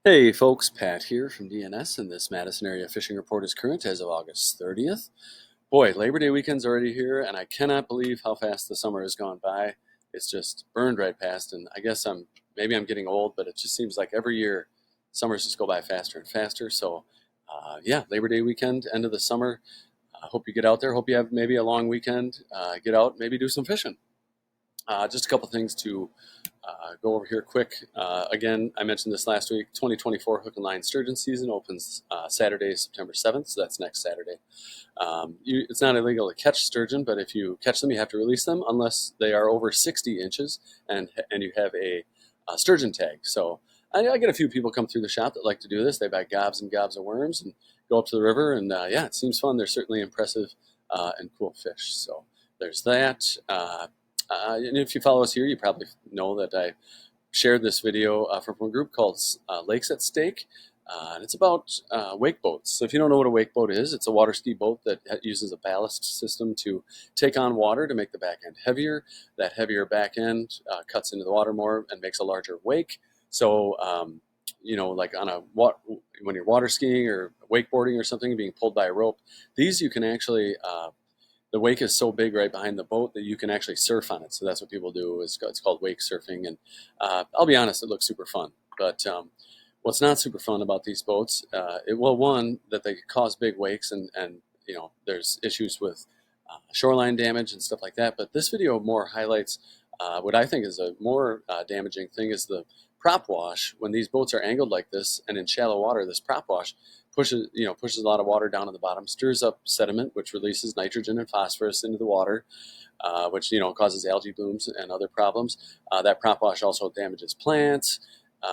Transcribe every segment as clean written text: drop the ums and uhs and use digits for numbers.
Hey folks, Pat here from DNS, and this Madison area fishing report is current as of August 30th. Boy, Labor Day weekend's already here, and I cannot believe how fast the summer has gone by. It's just burned right past, and I guess maybe I'm getting old, but it just seems like every year summers just go by faster and faster. So, yeah, Labor Day weekend, end of the summer. I hope you get out there. Hope you have maybe a long weekend. Get out, maybe do some fishing. Just a couple things to go over here quick. Again, I mentioned this last week. 2024 hook and line sturgeon season opens Saturday, September 7th. So that's next Saturday. It's not illegal to catch sturgeon, but if you catch them, you have to release them unless they are over 60 inches and you have a sturgeon tag. So I get a few people come through the shop that like to do this. They buy gobs and gobs of worms and go up to the river, and yeah, it seems fun. They're certainly impressive and cool fish. So there's that. And if you follow us here, you probably know that I shared this video from a group called Lakes at Stake. And it's about wake boats. So if you don't know what a wake boat is, it's a water ski boat that uses a ballast system to take on water to make the back end heavier. That heavier back end cuts into the water more and makes a larger wake. So, like when you're water skiing or wakeboarding or something, being pulled by a rope, these you can actually the wake is so big right behind the boat that you can actually surf on it. So that's what people do. It's called wake surfing, and I'll be honest, it looks super fun. But what's not super fun about these boats, one, that they cause big wakes, and there's issues with shoreline damage and stuff like that. But this video more highlights what I think is a more damaging thing is the prop wash. When these boats are angled like this and in shallow water, this prop wash pushes a lot of water down to the bottom, stirs up sediment, which releases nitrogen and phosphorus into the water, which causes algae blooms and other problems. That prop wash also damages plants,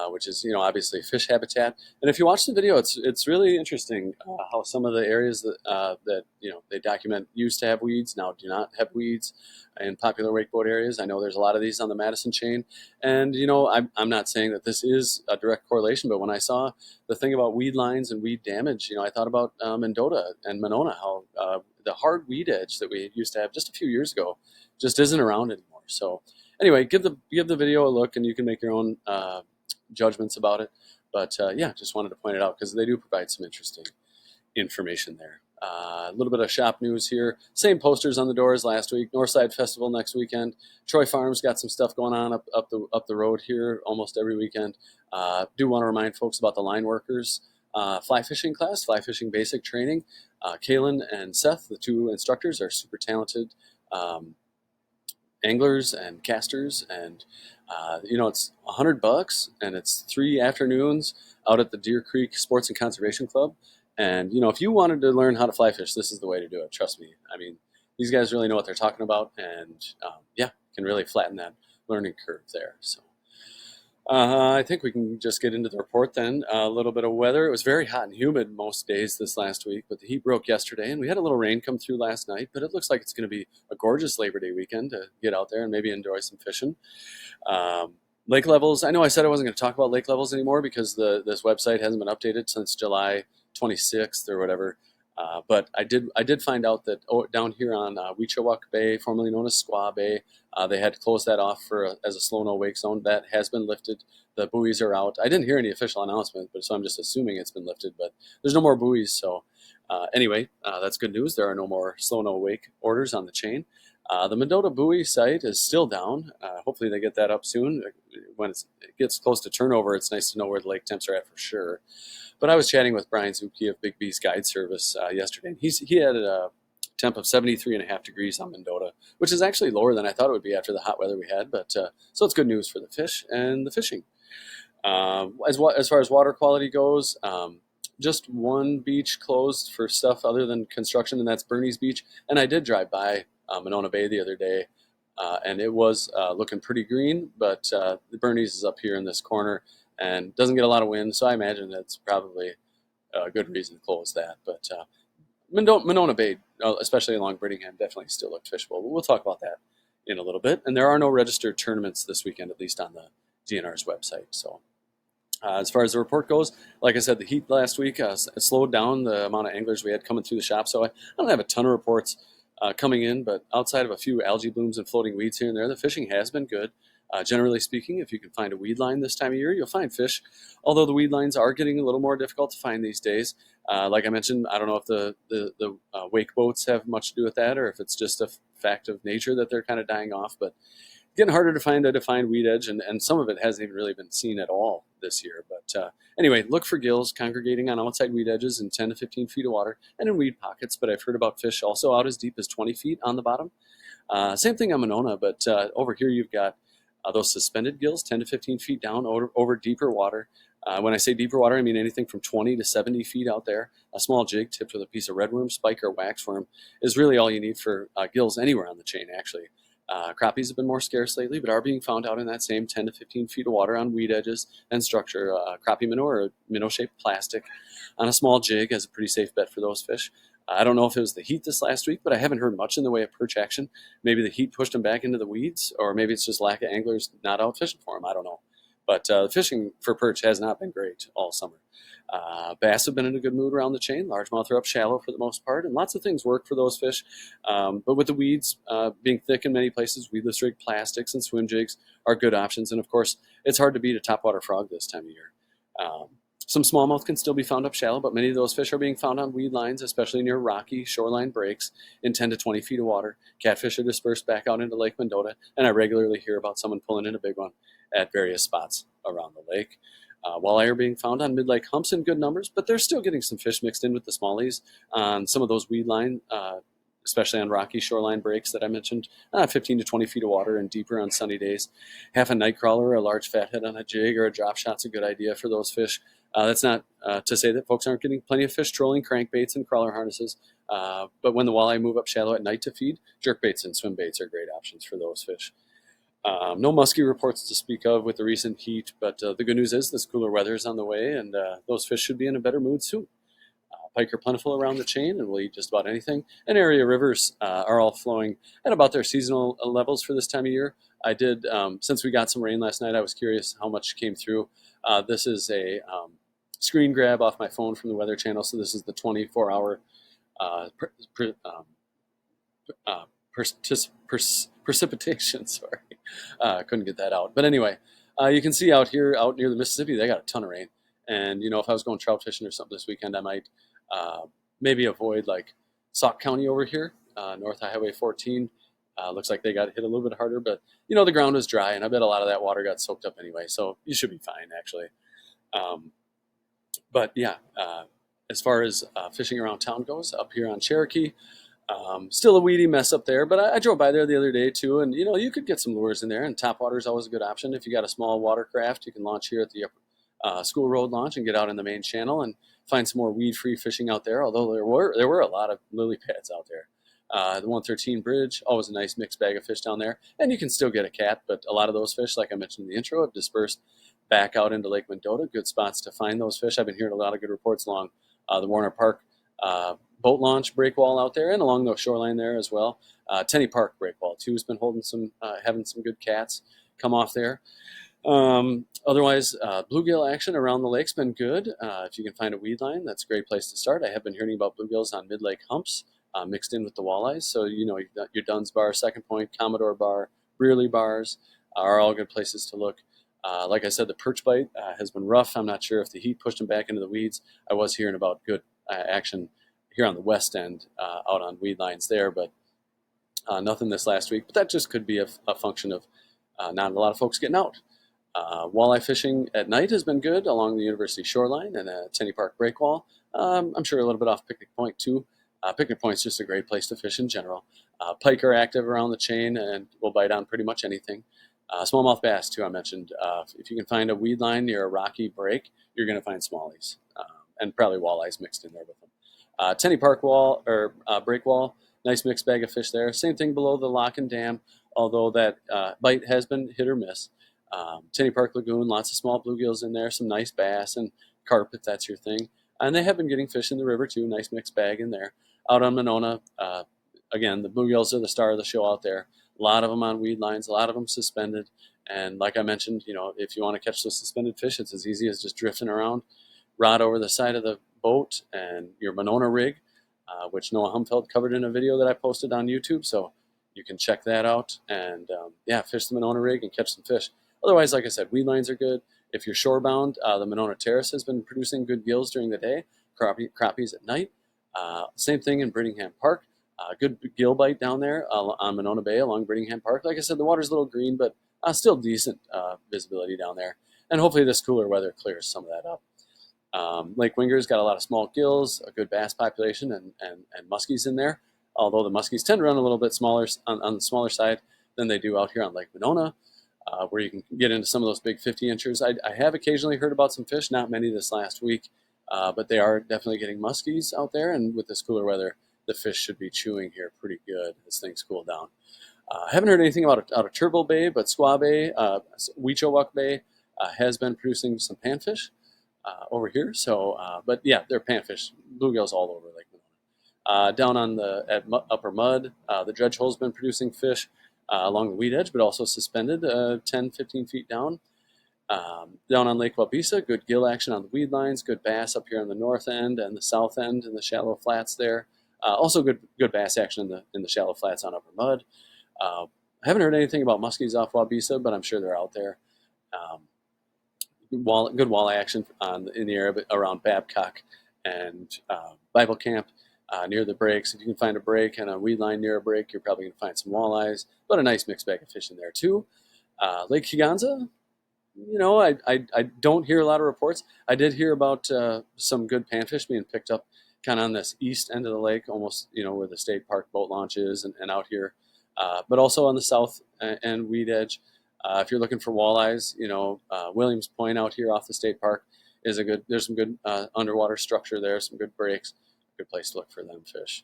which is obviously fish habitat. And if you watch the video, it's really interesting how some of the areas that they document used to have weeds now do not have weeds in popular wakeboard areas. I know there's a lot of these on the Madison chain, and I'm not saying that this is a direct correlation, but when I saw the thing about weed lines and weed damage, I thought about Mendota and Monona, how the hard weed edge that we used to have just a few years ago just isn't around anymore. So anyway, give the video a look, and you can make your own judgments about it. But yeah, just wanted to point it out because they do provide some interesting information there. A little bit of shop news here. Same posters on the doors last week. Northside Festival next weekend. Troy Farms got some stuff going on up the road here almost every weekend. Do want to remind folks about the line workers fly fishing class, fly fishing basic training. Kaylin and Seth, the two instructors, are super talented anglers and casters, and it's $100 and it's 3 afternoons out at the Deer Creek Sports and Conservation Club. And if you wanted to learn how to fly fish, this is the way to do it. Trust me. I mean, these guys really know what they're talking about, and yeah, can really flatten that learning curve there. So I think we can just get into the report then. A little bit of weather. It was very hot and humid most days this last week, but the heat broke yesterday, and we had a little rain come through last night. But it looks like it's going to be a gorgeous Labor Day weekend to get out there and maybe enjoy some fishing. Lake levels. I know I said I wasn't going to talk about lake levels anymore because this website hasn't been updated since July 26th or whatever. But I did find out that down here on Weechawak Bay, formerly known as Squaw Bay, they had to close that off as a slow no wake zone. That has been lifted. The buoys are out. I didn't hear any official announcement, but so I'm just assuming it's been lifted. But there's no more buoys. So anyway, that's good news. There are no more slow no wake orders on the chain. The Mendota buoy site is still down. Hopefully they get that up soon. When it gets close to turnover, it's nice to know where the lake temps are at for sure. But I was chatting with Brian Zuki of Big B's Guide Service yesterday, and he had a temp of 73.5 degrees on Mendota, which is actually lower than I thought it would be after the hot weather we had. But so it's good news for the fish and the fishing. As far as water quality goes, just one beach closed for stuff other than construction, and that's Bernie's Beach. And I did drive by Monona Bay the other day, and it was looking pretty green, but the Bernie's is up here in this corner and doesn't get a lot of wind, so I imagine that's probably a good reason to close that. But Monona Bay, especially along Brittingham, definitely still looked fishable. But we'll talk about that in a little bit. And there are no registered tournaments this weekend, at least on the DNR's website. So as far as the report goes, like I said, the heat last week slowed down the amount of anglers we had coming through the shop. So I don't have a ton of reports coming in, but outside of a few algae blooms and floating weeds here and there, the fishing has been good. Generally speaking, if you can find a weed line this time of year, you'll find fish, although the weed lines are getting a little more difficult to find these days. Like I mentioned, I don't know if the wake boats have much to do with that, or if it's just a fact of nature that they're kind of dying off, but getting harder to find a defined weed edge, and some of it hasn't even really been seen at all this year. But anyway, look for gills congregating on outside weed edges in 10 to 15 feet of water and in weed pockets, but I've heard about fish also out as deep as 20 feet on the bottom. Same thing on Monona, but over here you've got those suspended gills 10 to 15 feet down over deeper water. When I say deeper water, I mean anything from 20 to 70 feet out there. A small jig tipped with a piece of redworm, spike, or waxworm is really all you need for gills anywhere on the chain, actually. Crappies have been more scarce lately, but are being found out in that same 10 to 15 feet of water on weed edges and structure. Crappie minnow or minnow-shaped plastic on a small jig is a pretty safe bet for those fish. I don't know if it was the heat this last week, but I haven't heard much in the way of perch action. Maybe the heat pushed them back into the weeds, or maybe it's just lack of anglers not out fishing for them. I don't know. But fishing for perch has not been great all summer. Bass have been in a good mood around the chain. Largemouth are up shallow for the most part, and lots of things work for those fish. But with the weeds being thick in many places, weedless rig plastics and swim jigs are good options. And of course, it's hard to beat a topwater frog this time of year. Some smallmouth can still be found up shallow, but many of those fish are being found on weed lines, especially near rocky shoreline breaks in 10 to 20 feet of water. Catfish are dispersed back out into Lake Mendota, and I regularly hear about someone pulling in a big one at various spots around the lake. Walleye are being found on mid-lake humps in good numbers, but they're still getting some fish mixed in with the smallies on some of those weed line, especially on rocky shoreline breaks that I mentioned, 15 to 20 feet of water and deeper on sunny days. Half a nightcrawler, a large fathead on a jig, or a drop shot's a good idea for those fish. That's not to say that folks aren't getting plenty of fish trolling crankbaits and crawler harnesses, but when the walleye move up shallow at night to feed, jerkbaits and swim baits are great options for those fish. No muskie reports to speak of with the recent heat, but the good news is this cooler weather is on the way, and those fish should be in a better mood soon. Pike are plentiful around the chain and will eat just about anything. And area rivers are all flowing at about their seasonal levels for this time of year. I did, since we got some rain last night, I was curious how much came through. This is a screen grab off my phone from the Weather Channel, so this is the 24-hour precipitation. Sorry, couldn't get that out. But anyway, you can see out here, out near the Mississippi, they got a ton of rain. And you know, if I was going trout fishing or something this weekend, I might maybe avoid like Sauk County over here, north of Highway 14. Looks like they got hit a little bit harder, but you know the ground is dry, and I bet a lot of that water got soaked up anyway, so you should be fine actually. But yeah, as far as fishing around town goes, up here on Cherokee, still a weedy mess up there, but I drove by there the other day too, and you know you could get some lures in there, and topwater is always a good option. If you got a small watercraft, you can launch here at the School Road launch and get out in the main channel and find some more weed-free fishing out there. Although there were a lot of lily pads out there. The 113 Bridge, always a nice mixed bag of fish down there, and you can still get a cat. But a lot of those fish, like I mentioned in the intro, have dispersed back out into Lake Mendota. Good spots to find those fish. I've been hearing a lot of good reports along the Warner Park boat launch breakwall out there, and along the shoreline there as well. Tenney Park breakwall too has been holding some, having some good cats come off there. Otherwise, bluegill action around the lake's been good. If you can find a weed line, that's a great place to start. I have been hearing about bluegills on mid-lake humps mixed in with the walleyes. So, you know, your Dunn's Bar, Second Point, Commodore Bar, Brearley Bars are all good places to look. Like I said, the perch bite has been rough. I'm not sure if the heat pushed them back into the weeds. I was hearing about good action here on the west end out on weed lines there, but nothing this last week. But that just could be a function of not a lot of folks getting out. Walleye fishing at night has been good along the University shoreline and Tenney Park breakwall. I'm sure a little bit off Picnic Point too. Picnic Point's just a great place to fish in general. Pike are active around the chain and will bite on pretty much anything. Smallmouth bass too, I mentioned. If you can find a weed line near a rocky break, you're going to find smallies and probably walleyes mixed in there with them. Tenney Park wall or breakwall, nice mixed bag of fish there. Same thing below the lock and dam, although that bite has been hit or miss. Tenney Park Lagoon, lots of small bluegills in there, some nice bass and carp if that's your thing. And they have been getting fish in the river too, nice mixed bag in there. Out on Monona, again, the bluegills are the star of the show out there. A lot of them on weed lines, a lot of them suspended. And like I mentioned, you know, if you want to catch those suspended fish, it's as easy as just drifting around, rod over the side of the boat and your Monona rig, which Noah Humfeld covered in a video that I posted on YouTube. So you can check that out and yeah, fish the Monona rig and catch some fish. Otherwise, like I said, weed lines are good. If you're shorebound, the Monona Terrace has been producing good gills during the day, crappies at night. Same thing in Brittingham Park. Good gill bite down there on Monona Bay along Brittingham Park. Like I said, the water's a little green, but still decent visibility down there. And hopefully this cooler weather clears some of that up. Lake Winger's got a lot of small gills, a good bass population, and muskies in there. Although the muskies tend to run a little bit smaller on the smaller side than they do out here on Lake Monona, where you can get into some of those big 50 inchers. I have occasionally heard about some fish, not many this last week, but they are definitely getting muskies out there. And with this cooler weather, the fish should be chewing here pretty good as things cool down. I haven't heard anything out of Turtle Bay, but Squaw Bay, Weechowuk Bay has been producing some panfish over here. So, but yeah, they're panfish, bluegills all over Lake Monona. Down on at Upper Mud, the dredge hole's been producing fish along the weed edge, but also suspended 10, 15 feet down. Down on Lake Wabisa, good gill action on the weed lines, good bass up here on the north end and the south end in the shallow flats there. Also good bass action in the shallow flats on Upper Mud. I haven't heard anything about muskies off Wabisa, but I'm sure they're out there. Good walleye action in the area around Babcock and Bible Camp near the breaks. If you can find a break and a weed line near a break, you're probably going to find some walleyes, but a nice mixed bag of fish in there too. Lake Higanza, I don't hear a lot of reports. I did hear about some good panfish being picked up kind of on this east end of the lake, almost, where the state park boat launch is and out here, but also on the south and weed edge. If you're looking for walleyes, Williams Point out here off the state park is there's some good underwater structure there, some good breaks, good place to look for them fish.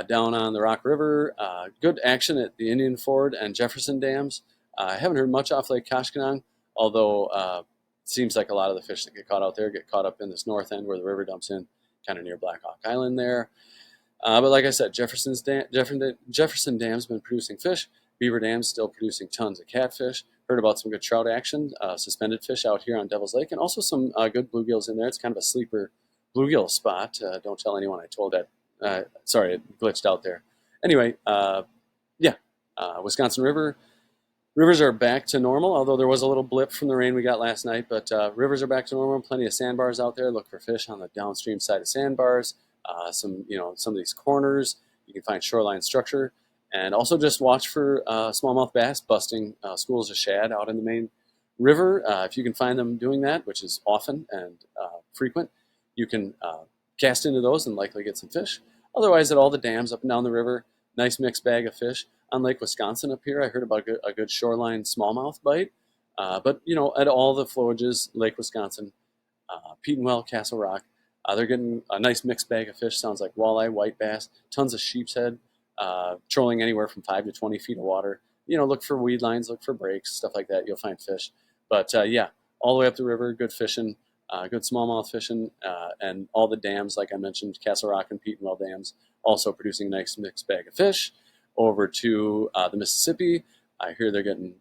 Down on the Rock River, good action at the Indian Ford and Jefferson dams. I haven't heard much off Lake Koshkonong, although it seems like a lot of the fish that get caught out there get caught up in this north end where the river dumps in, kind of near Black Hawk Island there. But like I said, Jefferson Dam's been producing fish. Beaver Dam's still producing tons of catfish. Heard about some good trout action, suspended fish out here on Devil's Lake, and also some good bluegills in there. It's kind of a sleeper bluegill spot. Don't tell anyone I told that. Sorry, it glitched out there. Anyway, yeah, Wisconsin River. Rivers are back to normal, although there was a little blip from the rain we got last night. But rivers are back to normal. Plenty of sandbars out there. Look for fish on the downstream side of sandbars. Some of these corners. You can find shoreline structure. And also just watch for smallmouth bass busting schools of shad out in the main river. If you can find them doing that, which is often and frequent, you can cast into those and likely get some fish. Otherwise, at all the dams up and down the river, nice mixed bag of fish. On Lake Wisconsin up here, I heard about a good shoreline smallmouth bite. But, at all the flowages, Lake Wisconsin, Petenwell, Castle Rock, they're getting a nice mixed bag of fish. Sounds like walleye, white bass, tons of sheep's head. Trolling anywhere from 5 to 20 feet of water. Look for weed lines, look for breaks, stuff like that. You'll find fish. But yeah, all the way up the river, good fishing, good smallmouth fishing, and all the dams, like I mentioned, Castle Rock and Petenwell dams, also producing a nice mixed bag of fish. Over to the Mississippi, I hear they're getting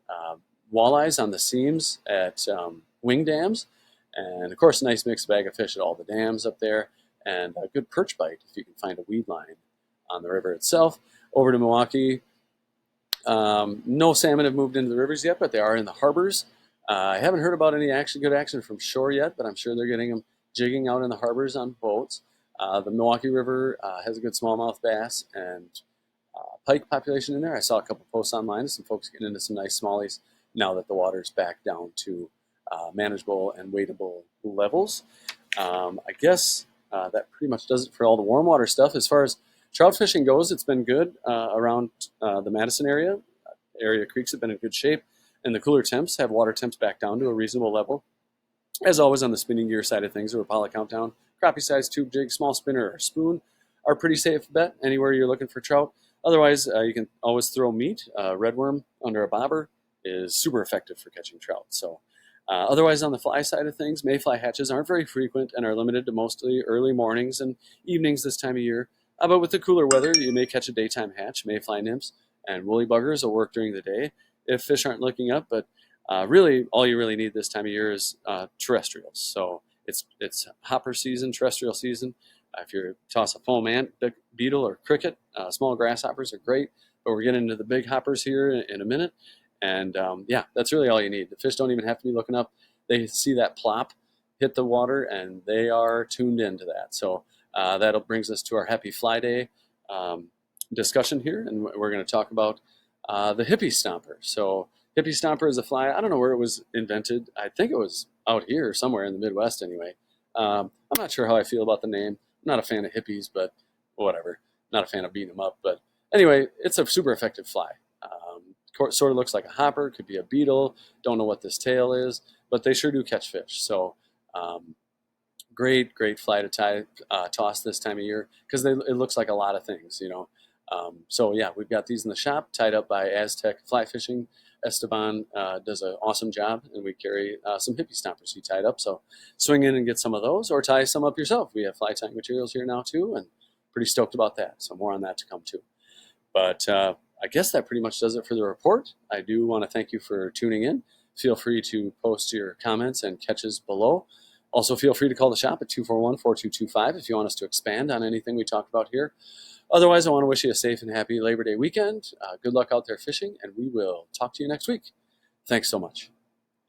walleyes on the seams at wing dams, and of course, a nice mixed bag of fish at all the dams up there, and a good perch bite if you can find a weed line on the river itself. Over to Milwaukee, no salmon have moved into the rivers yet, but they are in the harbors. I haven't heard about any good action from shore yet, but I'm sure they're getting them jigging out in the harbors on boats. The Milwaukee River has a good smallmouth bass and pike population in there. I saw a couple posts online, some folks getting into some nice smallies now that the water's back down to manageable and wadeable levels. I guess that pretty much does it for all the warm water stuff. As far as trout fishing goes, it's been good around the Madison area. Area creeks have been in good shape, and the cooler temps have water temps back down to a reasonable level. As always, on the spinning gear side of things, or Rapala Countdown, crappie size tube jig, small spinner, or spoon are pretty safe bet anywhere you're looking for trout. Otherwise, you can always throw meat. Redworm under a bobber is super effective for catching trout. So, otherwise, on the fly side of things, mayfly hatches aren't very frequent and are limited to mostly early mornings and evenings this time of year. But with the cooler weather, you may catch a daytime hatch. Mayfly nymphs and woolly buggers will work during the day if fish aren't looking up. But really, all you really need this time of year is terrestrials. So it's hopper season, terrestrial season. If you toss a foam ant, beetle, or cricket, small grasshoppers are great. but we're getting into the big hoppers here in a minute. And yeah, that's really all you need. The fish don't even have to be looking up. They see that plop hit the water, and they are tuned into that. So that brings us to our Happy Fly Day discussion here, and we're going to talk about the hippie stomper. So hippie stomper is a fly. I don't know where it was invented. I think it was out here somewhere in the Midwest anyway. I'm not sure how I feel about the name. I'm not a fan of hippies, but whatever. Not a fan of beating them up. But anyway, it's a super effective fly. Sort of looks like a hopper, could be a beetle. Don't know what this tail is, but they sure do catch fish. So great fly to toss this time of year because it looks like a lot of things, you know. So yeah, we've got these in the shop, tied up by Aztec Fly Fishing. Esteban does an awesome job, and we carry some hippie stompers he tied up. So swing in and get some of those, or tie some up yourself. We have fly tying materials here now too, and pretty stoked about that. So more on that to come too. But I guess that pretty much does it for the report. I do want to thank you for tuning in. Feel free to post your comments and catches below. Also, feel free to call the shop at 241-4225 if you want us to expand on anything we talked about here. Otherwise, I want to wish you a safe and happy Labor Day weekend. Good luck out there fishing, and we will talk to you next week. Thanks so much.